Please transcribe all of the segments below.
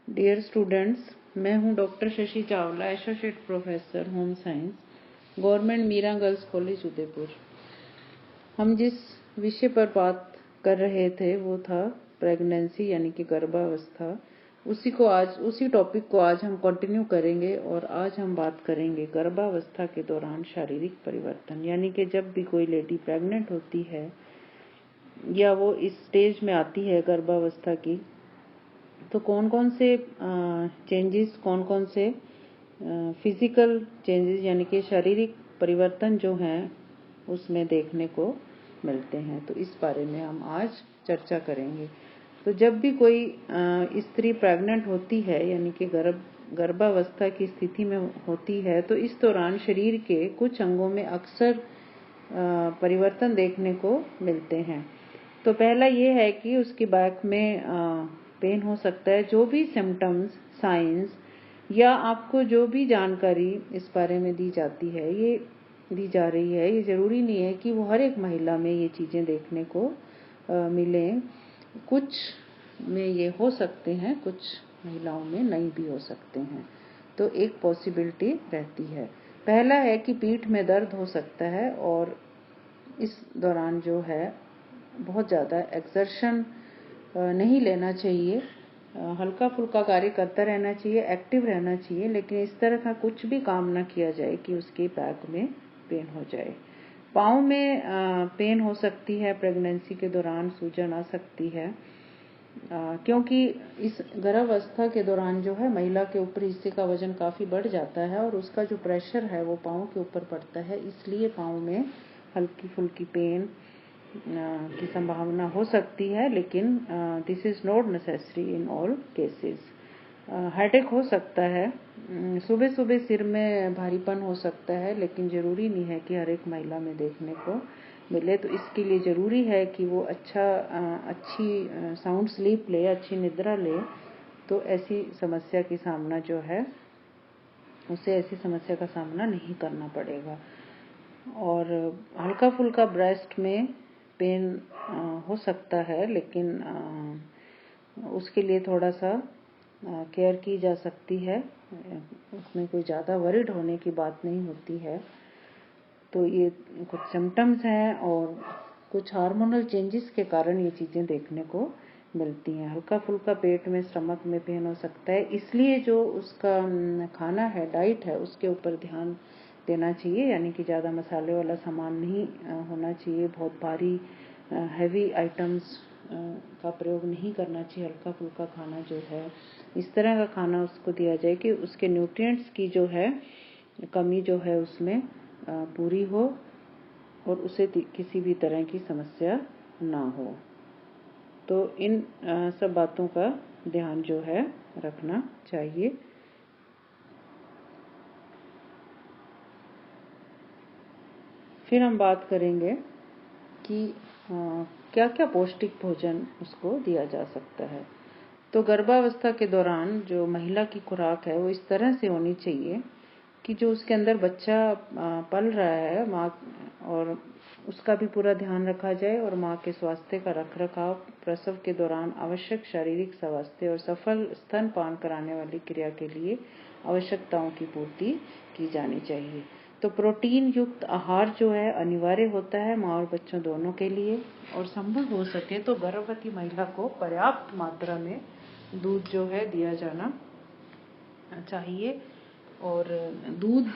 Dear students, मैं हूं doctor Shashi Chawla, associate professor home science, government Meera girls college Udaipur. हम जिस विषय पर बात कर रहे थे वो था प्रेगनेंसी यानी कि गर्भावस्था। उसी टॉपिक को आज हम कंटिन्यू करेंगे और आज हम बात करेंगे गर्भावस्था के दौरान शारीरिक परिवर्तन, यानी कि जब भी कोई लेडी प्रेग्नेंट होती है या वो इस स्टेज में आती है गर्भावस्था की, तो कौन कौन से चेंजेस, कौन कौन से फिजिकल चेंजेस यानी कि शारीरिक परिवर्तन जो हैं उसमें देखने को मिलते हैं। तो इस बारे में हम आज चर्चा करेंगे। तो जब भी कोई स्त्री प्रेग्नेंट होती है यानी कि गर्भावस्था की स्थिति में होती है, तो इस दौरान शरीर के कुछ अंगों में अक्सर परिवर्तन देखने को मिलते हैं। तो पहला ये है कि उसकी बैक में पेन हो सकता है। जो भी सिम्टम्स, साइंस या आपको जो भी जानकारी इस बारे में दी जा रही है, ये ज़रूरी नहीं है कि वो हर एक महिला में ये चीज़ें देखने को मिलें। कुछ में ये हो सकते हैं, कुछ महिलाओं में नहीं भी हो सकते हैं। तो एक पॉसिबिलिटी रहती है। पहला है कि पीठ में दर्द हो सकता है और इस दौरान जो है बहुत ज़्यादा एक्सर्शन नहीं लेना चाहिए, हल्का फुल्का कार्य करता रहना चाहिए, एक्टिव रहना चाहिए, लेकिन इस तरह का कुछ भी काम ना किया जाए कि उसके बैक में पेन हो जाए। पाँव में पेन हो सकती है, प्रेगनेंसी के दौरान सूजन आ सकती है, क्योंकि इस गर्भावस्था के दौरान जो है महिला के ऊपरी हिस्से का वजन काफ़ी बढ़ जाता है और उसका जो प्रेशर है वो पाँव के ऊपर पड़ता है, इसलिए पाँव में हल्की फुल्की पेन की संभावना हो सकती है, लेकिन this is not necessary in all cases. Headache हो सकता है, सुबह सुबह सिर में भारीपन हो सकता है, लेकिन ज़रूरी नहीं है कि हर एक महिला में देखने को मिले। तो इसके लिए ज़रूरी है कि वो अच्छी साउंड स्लीप ले, अच्छी निद्रा ले, तो ऐसी समस्या की सामना जो है उसे ऐसी समस्या का सामना नहीं करना पड़ेगा। और हल्का फुल्का ब्रेस्ट में पेन हो सकता है, लेकिन उसके लिए थोड़ा सा केयर की जा सकती है, उसमें कोई ज़्यादा वरिड होने की बात नहीं होती है। तो ये कुछ सिम्टम्स हैं और कुछ हार्मोनल चेंजेस के कारण ये चीज़ें देखने को मिलती हैं। हल्का फुल्का पेट में, स्टमक में पेन हो सकता है, इसलिए जो उसका खाना है, डाइट है, उसके ऊपर ध्यान देना चाहिए, यानी कि ज़्यादा मसाले वाला सामान नहीं होना चाहिए, बहुत भारी हैवी आइटम्स का प्रयोग नहीं करना चाहिए। हल्का फुल्का खाना जो है, इस तरह का खाना उसको दिया जाए कि उसके न्यूट्रिएंट्स की जो है कमी जो है उसमें पूरी हो और उसे किसी भी तरह की समस्या ना हो। तो इन सब बातों का ध्यान जो है रखना चाहिए। फिर हम बात करेंगे कि क्या क्या पौष्टिक भोजन उसको दिया जा सकता है। तो गर्भावस्था के दौरान जो महिला की खुराक है वो इस तरह से होनी चाहिए कि जो उसके अंदर बच्चा पल रहा है, माँ, और उसका भी पूरा ध्यान रखा जाए और माँ के स्वास्थ्य का रखरखाव, प्रसव के दौरान आवश्यक शारीरिक स्वास्थ्य और सफल स्तनपान कराने वाली क्रिया के लिए आवश्यकताओं की पूर्ति की जानी चाहिए। तो प्रोटीन युक्त आहार जो है अनिवार्य होता है माँ और बच्चों दोनों के लिए, और संभव हो सके तो गर्भवती महिला को पर्याप्त मात्रा में दूध जो है दिया जाना चाहिए। और दूध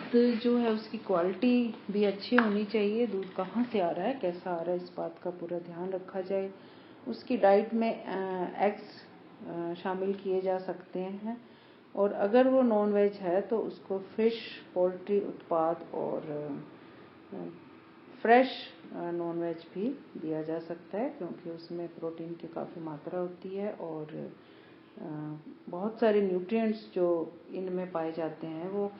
जो है उसकी क्वालिटी भी अच्छी होनी चाहिए। दूध कहाँ से आ रहा है, कैसा आ रहा है, इस बात का पूरा ध्यान रखा जाए। उसकी डाइट में एग्स शामिल किए जा सकते हैं, और अगर वो नॉन वेज है तो उसको फिश, पोल्ट्री उत्पाद और फ्रेश नॉन वेज भी दिया जा सकता है, क्योंकि उसमें प्रोटीन की काफ़ी मात्रा होती है और बहुत सारे न्यूट्रिएंट्स जो इनमें पाए जाते हैं वो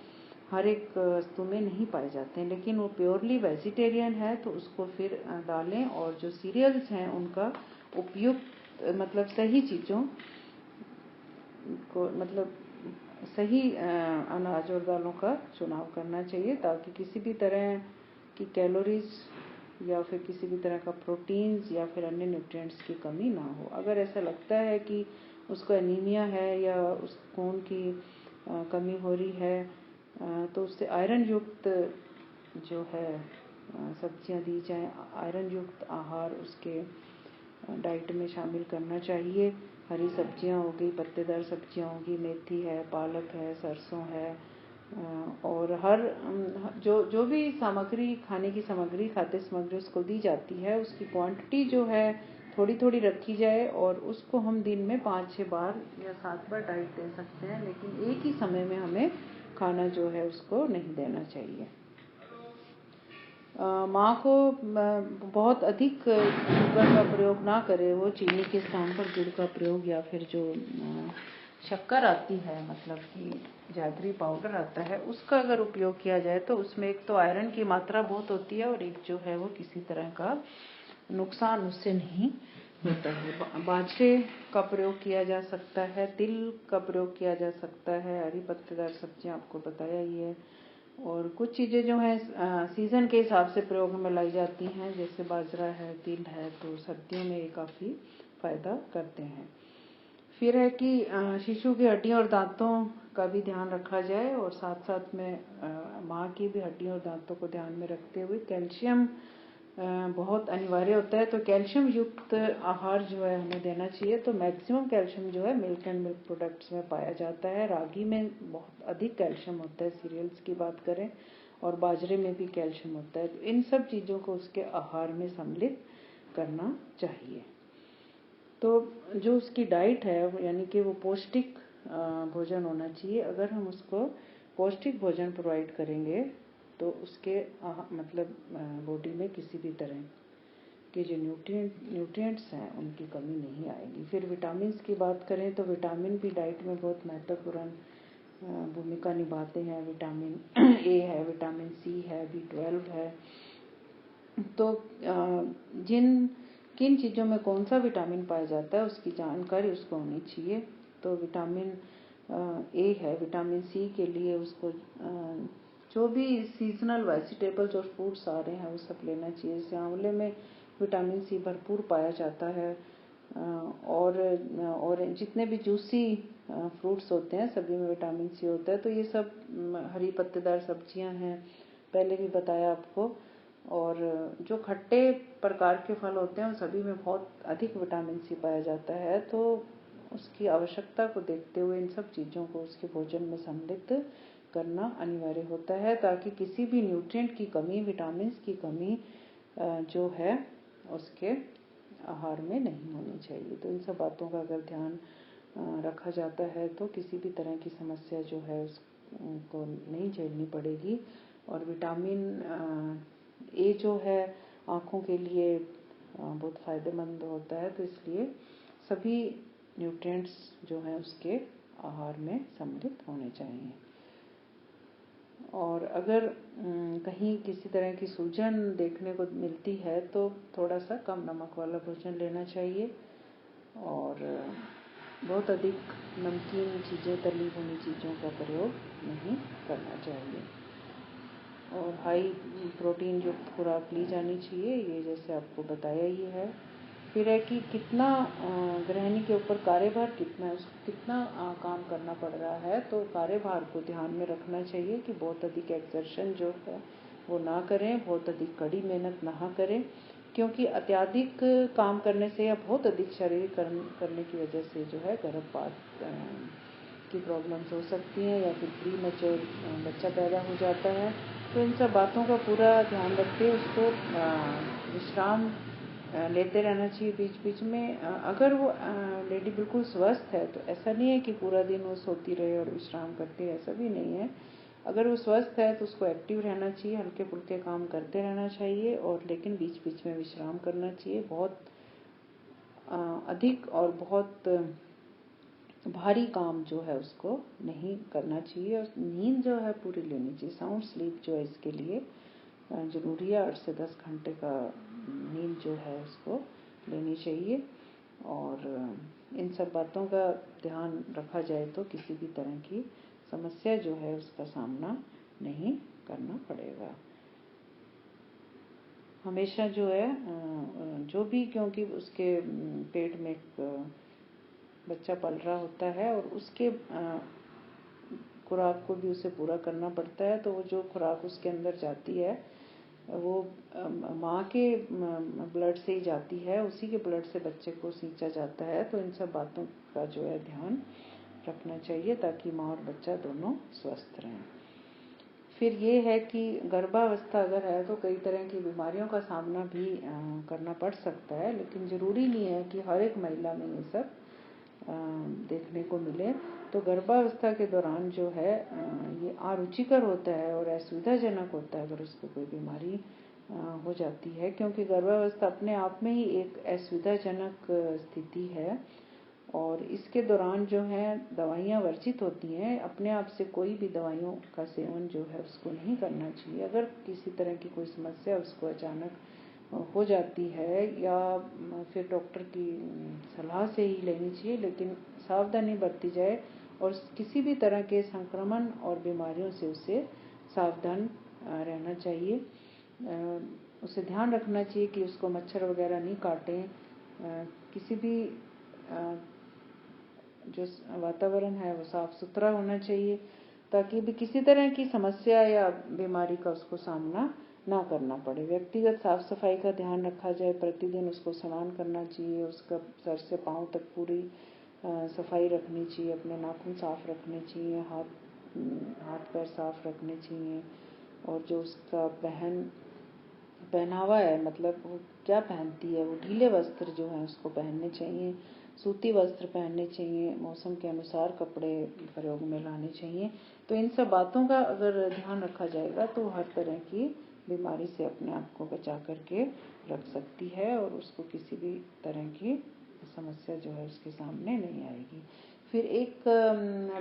हर एक वस्तु में नहीं पाए जाते हैं। लेकिन वो प्योरली वेजिटेरियन है तो उसको फिर डालें, और जो सीरियल्स हैं उनका उपयुक्त मतलब सही चीज़ों को, मतलब सही अनाज और दालों का चुनाव करना चाहिए, ताकि किसी भी तरह की कैलोरीज या फिर किसी भी तरह का प्रोटीन्स या फिर अन्य न्यूट्रिएंट्स की कमी ना हो। अगर ऐसा लगता है कि उसको एनीमिया है या उस खून की कमी हो रही है, तो उससे आयरन युक्त जो है सब्जियां दी जाएं। आयरन युक्त आहार उसके डाइट में शामिल करना चाहिए। हरी सब्जियां होगी, पत्तेदार सब्जियां होगी, मेथी है, पालक है, सरसों है, और हर जो भी सामग्री, खाने की सामग्री, खाद्य सामग्री उसको दी जाती है, उसकी क्वांटिटी जो है थोड़ी थोड़ी रखी जाए और उसको हम दिन में 5-6 बार या 7 बार डाइट दे सकते हैं, लेकिन एक ही समय में हमें खाना जो है उसको नहीं देना चाहिए। माँ को बहुत अधिक शुगर का प्रयोग ना करे, वो चीनी के स्थान पर गुड़ का प्रयोग या फिर जो शक्कर आती है, मतलब कि जैगरी पाउडर आता है, उसका अगर उपयोग किया जाए तो उसमें एक तो आयरन की मात्रा बहुत होती है और एक जो है वो किसी तरह का नुकसान उससे नहीं होता है। बाजरे का प्रयोग किया जा सकता है, तिल का प्रयोग किया जा सकता है, हरी पत्तेदार सब्जियां आपको बताया ही है, और कुछ चीज़ें जो हैं सीज़न के हिसाब से प्रयोग में लाई जाती हैं, जैसे बाजरा है, तिल है, तो सर्दियों में ये काफ़ी फायदा करते हैं। फिर है कि शिशु की हड्डियों और दांतों का भी ध्यान रखा जाए और साथ साथ में माँ की भी हड्डियों और दांतों को ध्यान में रखते हुए कैल्शियम बहुत अनिवार्य होता है, तो कैल्शियम युक्त आहार जो है हमें देना चाहिए। तो मैक्सिमम कैल्शियम जो है मिल्क एंड मिल्क प्रोडक्ट्स में पाया जाता है। रागी में बहुत अधिक कैल्शियम होता है, सीरियल्स की बात करें, और बाजरे में भी कैल्शियम होता है, तो इन सब चीज़ों को उसके आहार में सम्मिलित करना चाहिए। तो जो उसकी डाइट है, यानी कि वो पौष्टिक भोजन होना चाहिए। अगर हम उसको पौष्टिक भोजन प्रोवाइड करेंगे तो उसके मतलब बॉडी में किसी भी तरह के जो न्यूट्रिएंट्स हैं उनकी कमी नहीं आएगी। फिर विटामिन की बात करें तो विटामिन भी डाइट में बहुत महत्वपूर्ण भूमिका निभाते हैं। विटामिन ए है, विटामिन सी है, B12 है। तो किन चीज़ों में कौन सा विटामिन पाया जाता है उसकी जानकारी उसको होनी चाहिए। तो विटामिन ए है, विटामिन सी के लिए उसको जो भी सीजनल वेजिटेबल्स और फ्रूट्स आ रहे हैं वो सब लेना चाहिए। जैसे आंवले में विटामिन सी भरपूर पाया जाता है, और जितने भी जूसी फ्रूट्स होते हैं सभी में विटामिन सी होता है। तो ये सब हरी पत्तेदार सब्जियां हैं, पहले भी बताया आपको। और जो खट्टे प्रकार के फल होते हैं उन सभी में बहुत अधिक विटामिन सी पाया जाता है। तो उसकी आवश्यकता को देखते हुए इन सब चीज़ों को उसके भोजन में सम्मिलित करना अनिवार्य होता है, ताकि किसी भी न्यूट्रिएंट की कमी, विटामिन की कमी जो है उसके आहार में नहीं होनी चाहिए। तो इन सब बातों का अगर ध्यान रखा जाता है तो किसी भी तरह की समस्या जो है उसको नहीं झेलनी पड़ेगी। और विटामिन ए जो है आँखों के लिए बहुत फ़ायदेमंद होता है, तो इसलिए सभी न्यूट्रिएंट्स जो हैं उसके आहार में सम्मिलित होने चाहिए। और अगर कहीं किसी तरह की सूजन देखने को मिलती है तो थोड़ा सा कम नमक वाला भोजन लेना चाहिए, और बहुत अधिक नमकीन चीज़ें, तली भुनी चीज़ों का प्रयोग नहीं करना चाहिए। और हाई प्रोटीन युक्त खुराक ली जानी चाहिए, ये जैसे आपको बताया ही है। फिर है कि कितना गृहिणी के ऊपर कार्यभार कितना है, उसको कितना काम करना पड़ रहा है, तो कार्यभार को ध्यान में रखना चाहिए कि बहुत अधिक एक्सर्शन जो है वो ना करें, बहुत अधिक कड़ी मेहनत ना करें, क्योंकि अत्यधिक काम करने से या बहुत अधिक शारीरिक कर्म करने की वजह से जो है गर्भपात की प्रॉब्लम्स हो सकती हैं, या फिर प्री मैच्योर बच्चा पैदा हो जाता है। तो इन सब बातों का पूरा ध्यान रखते उसको विश्राम लेते रहना चाहिए बीच बीच में। अगर वो लेडी बिल्कुल स्वस्थ है तो ऐसा नहीं है कि पूरा दिन वो सोती रहे और विश्राम करती रहे, ऐसा भी नहीं है। अगर वो स्वस्थ है तो उसको एक्टिव रहना चाहिए, हल्के फुल्के काम करते रहना चाहिए, और लेकिन बीच बीच में विश्राम करना चाहिए। बहुत अधिक और बहुत भारी काम जो है उसको नहीं करना चाहिए, और नींद जो है पूरी लेनी चाहिए। साउंड स्लीप जो है इसके लिए जरूरी है, 8 से 10 घंटे का नींद जो है उसको लेनी चाहिए। और इन सब बातों का ध्यान रखा जाए तो किसी भी तरह की समस्या जो है उसका सामना नहीं करना पड़ेगा। हमेशा जो है जो भी, क्योंकि उसके पेट में एक बच्चा पल रहा होता है और उसके खुराक को भी उसे पूरा करना पड़ता है। तो वो जो खुराक उसके अंदर जाती है वो माँ के ब्लड से ही जाती है, उसी के ब्लड से बच्चे को सींचा जाता है। तो इन सब बातों का जो है ध्यान रखना चाहिए ताकि माँ और बच्चा दोनों स्वस्थ रहें। फिर ये है कि गर्भावस्था अगर है तो कई तरह की बीमारियों का सामना भी करना पड़ सकता है, लेकिन ज़रूरी नहीं है कि हर एक महिला में ये सब देखने को मिले। तो गर्भावस्था के दौरान जो है ये अरुचिकर होता है और असुविधाजनक होता है अगर उसको कोई बीमारी हो जाती है, क्योंकि गर्भावस्था अपने आप में ही एक असुविधाजनक स्थिति है और इसके दौरान जो है दवाइयाँ वर्जित होती हैं। अपने आप से कोई भी दवाइयों का सेवन जो है उसको नहीं करना चाहिए। अगर किसी तरह की कोई समस्या उसको अचानक हो जाती है या फिर डॉक्टर की सलाह से ही लेनी चाहिए, लेकिन सावधानी बरती जाए और किसी भी तरह के संक्रमण और बीमारियों से उसे सावधान रहना चाहिए। उसे ध्यान रखना चाहिए कि उसको मच्छर वगैरह नहीं काटें। किसी भी जो वातावरण है वो साफ सुथरा होना चाहिए ताकि भी किसी तरह की समस्या या बीमारी का उसको सामना ना करना पड़े। व्यक्तिगत साफ सफाई का ध्यान रखा जाए, प्रतिदिन उसको स्नान करना चाहिए, उसका सर से पांव तक पूरी सफाई रखनी चाहिए, अपने नाखून साफ रखने चाहिए, हाथ पैर साफ रखने चाहिए और जो उसका पहनावा है, मतलब वो क्या पहनती है, वो ढीले वस्त्र जो है उसको पहनने चाहिए, सूती वस्त्र पहनने चाहिए, मौसम के अनुसार कपड़े प्रयोग में लाने चाहिए। तो इन सब बातों का अगर ध्यान रखा जाएगा तो हर तरह की बीमारी से अपने आप को बचा करके रख सकती है और उसको किसी भी तरह की समस्या जो है उसके सामने नहीं आएगी। फिर एक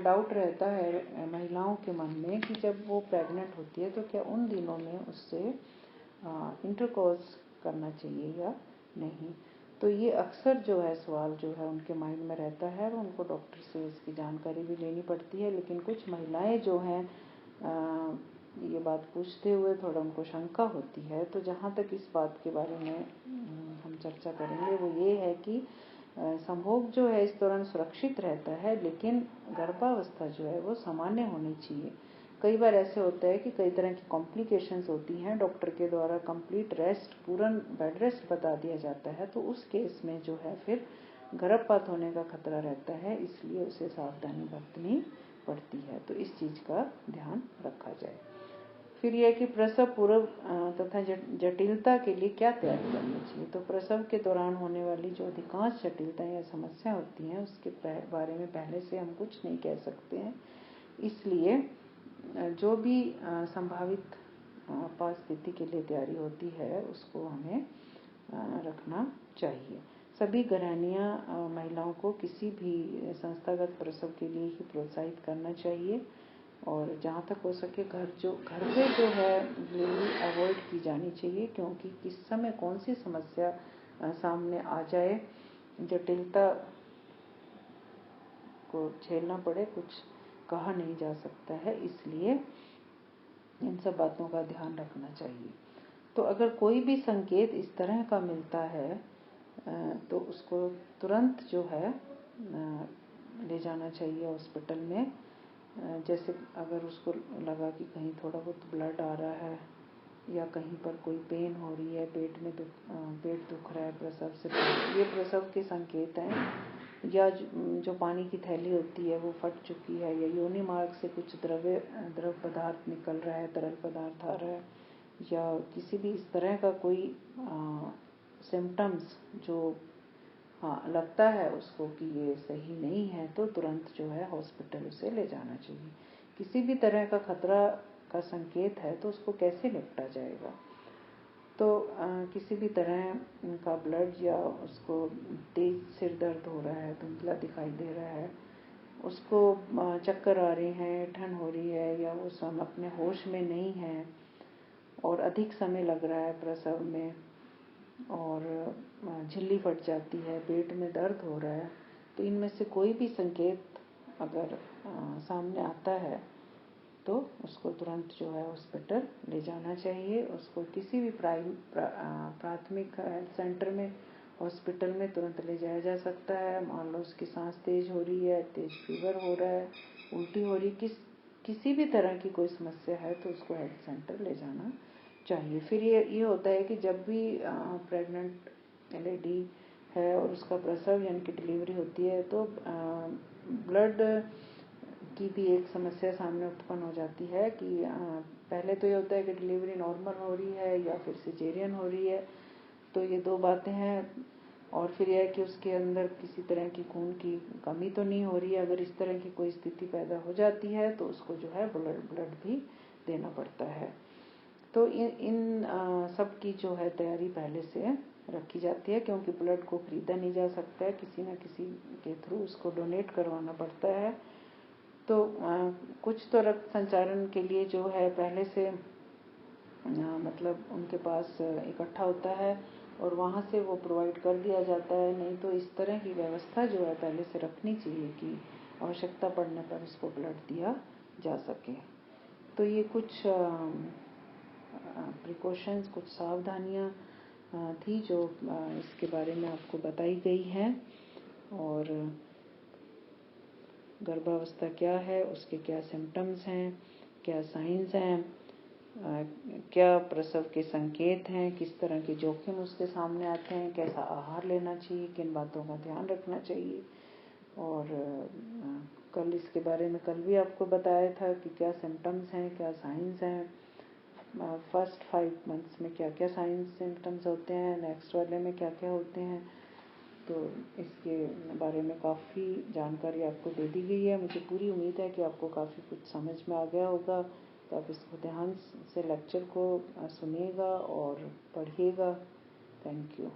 डाउट रहता है महिलाओं के मन में कि जब वो प्रेग्नेंट होती है तो क्या उन दिनों में उससे इंटरकोर्स करना चाहिए या नहीं। तो ये अक्सर जो है सवाल जो है उनके माइंड में रहता है और उनको डॉक्टर से इसकी जानकारी भी लेनी पड़ती है। लेकिन कुछ महिलाएं जो हैं ये बात पूछते हुए थोड़ा उनको शंका होती है। तो जहाँ तक इस बात के बारे में हम चर्चा करेंगे वो ये है कि संभोग जो है इस दौरान सुरक्षित रहता है, लेकिन गर्भावस्था जो है वो सामान्य होनी चाहिए। कई बार ऐसे होता है कि कई तरह की कॉम्प्लिकेशंस होती हैं, डॉक्टर के द्वारा कंप्लीट रेस्ट, पूर्ण बेड रेस्ट बता दिया जाता है, तो उस केस में जो है फिर गर्भपात होने का खतरा रहता है, इसलिए उसे सावधानी बरतनी पड़ती है। तो इस चीज़ का ध्यान रखा जाए। फिर यह कि प्रसव पूर्व तथा जटिलता के लिए क्या तैयारी करनी चाहिए। तो प्रसव के दौरान होने वाली जो अधिकांश जटिलताएं या समस्या होती हैं उसके बारे में पहले से हम कुछ नहीं कह सकते हैं, इसलिए जो भी संभावित आपात स्थिति के लिए तैयारी होती है उसको हमें रखना चाहिए। सभी गृहिणियां महिलाओं को किसी भी संस्थागत प्रसव के लिए ही प्रोत्साहित करना चाहिए और जहाँ तक हो सके घर पे जो है डिलीवरी अवॉइड की जानी चाहिए, क्योंकि किस समय कौन सी समस्या सामने आ जाए, जटिलता को झेलना पड़े, कुछ कहा नहीं जा सकता है, इसलिए इन सब बातों का ध्यान रखना चाहिए। तो अगर कोई भी संकेत इस तरह का मिलता है तो उसको तुरंत जो है ले जाना चाहिए हॉस्पिटल में। जैसे अगर उसको लगा कि कहीं थोड़ा बहुत ब्लड आ रहा है या कहीं पर कोई पेन हो रही है, पेट दुख रहा है प्रसव से पहले, ये प्रसव के संकेत हैं। या जो पानी की थैली होती है वो फट चुकी है या योनि मार्ग से कुछ द्रव पदार्थ निकल रहा है, तरल पदार्थ आ रहा है, या किसी भी इस तरह का कोई सिम्टम्स जो लगता है उसको कि ये सही नहीं है, तो तुरंत जो है हॉस्पिटल उसे ले जाना चाहिए। किसी भी तरह का खतरा का संकेत है तो उसको कैसे निपटा जाएगा। तो किसी भी तरह का ब्लड या उसको तेज सिर दर्द हो रहा है, धुंधला दिखाई दे रहा है, उसको चक्कर आ रहे हैं, ठंड हो रही है, या वो स्वयं अपने होश में नहीं है और अधिक समय लग रहा है प्रसव में और झिल्ली फट जाती है, पेट में दर्द हो रहा है, तो इनमें से कोई भी संकेत अगर सामने आता है तो उसको तुरंत जो है हॉस्पिटल ले जाना चाहिए। उसको किसी भी प्राथमिक हेल्थ सेंटर में हॉस्पिटल में तुरंत ले जाया जा सकता है। मान लो उसकी सांस तेज हो रही है, तेज फीवर हो रहा है, उल्टी हो रही, किसी भी तरह की कोई समस्या है तो उसको हेल्थ सेंटर ले जाना चाहिए। फिर ये होता है कि जब भी प्रेग्नेंट लेडी है और उसका प्रसव यानी कि डिलीवरी होती है तो ब्लड की भी एक समस्या सामने उत्पन्न हो जाती है कि पहले तो ये होता है कि डिलीवरी नॉर्मल हो रही है या फिर सिजेरियन हो रही है, तो ये दो बातें हैं। और फिर यह है कि उसके अंदर किसी तरह की खून की कमी तो नहीं हो रही है। अगर इस तरह की कोई स्थिति पैदा हो जाती है तो उसको जो है ब्लड भी देना पड़ता है। तो इन सब की जो है तैयारी पहले से रखी जाती है, क्योंकि ब्लड को खरीदा नहीं जा सकता है, किसी न किसी के थ्रू उसको डोनेट करवाना पड़ता है। तो कुछ तो रक्त संचारण के लिए जो है पहले से मतलब उनके पास इकट्ठा होता है और वहाँ से वो प्रोवाइड कर दिया जाता है। नहीं तो इस तरह की व्यवस्था जो है पहले से रखनी चाहिए कि आवश्यकता पड़ने पर उसको ब्लड दिया जा सके। तो ये कुछ प्रिकॉशंस, कुछ सावधानियाँ थी जो इसके बारे में आपको बताई गई हैं। और गर्भावस्था क्या है, उसके क्या सिम्टम्स हैं, क्या साइंस हैं, क्या प्रसव के संकेत हैं, किस तरह के जोखिम उसके सामने आते हैं, कैसा आहार लेना चाहिए, किन बातों का ध्यान रखना चाहिए। और कल इसके बारे में कल भी आपको बताया था कि क्या सिम्टम्स हैं, क्या साइंस हैं, फर्स्ट 5 मंथ्स में क्या क्या साइंस सिम्टम्स होते हैं, नेक्स्ट वाले में क्या क्या होते हैं। तो इसके बारे में काफ़ी जानकारी आपको दे दी गई है। मुझे पूरी उम्मीद है कि आपको काफ़ी कुछ समझ में आ गया होगा। तो आप इसको ध्यान से लेक्चर को सुनिएगा और पढ़िएगा। Thank you.